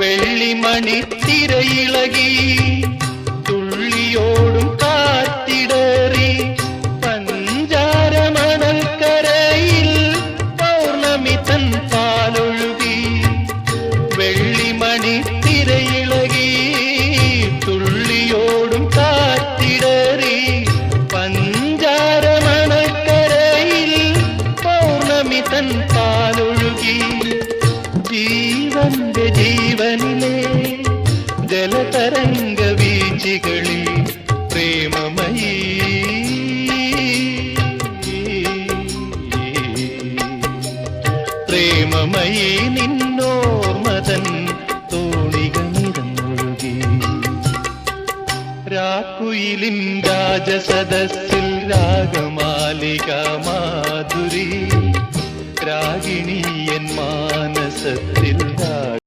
വെള്ളിമണി തിരയിളകി തുള്ളിയോടും കാറ്റിടറി പഞ്ചാരമണൽക്കരയിൽ പൗർണമി തൻ പാലൊഴുകി. വെള്ളിമണി തിരയിളകി തുള്ളിയോടും കാറ്റിടറി പഞ്ചാരമണൽക്കരയിൽ പൗർണമി തൻ പാലൊഴുകി. ജീവന്റെ ജീവനിലെ ജലതരംഗ വീചികളിൽ പ്രേമമയീ പ്രേമമയീ നിന്നോർമതൻ തോണികൾ നിറന്നൊഴുകി. രാക്കുയിലിൻ രാജസദസ്സിൽ രാഗമാലിക മാധുരി രാഗിണീയൻ മാനസത്തിൽ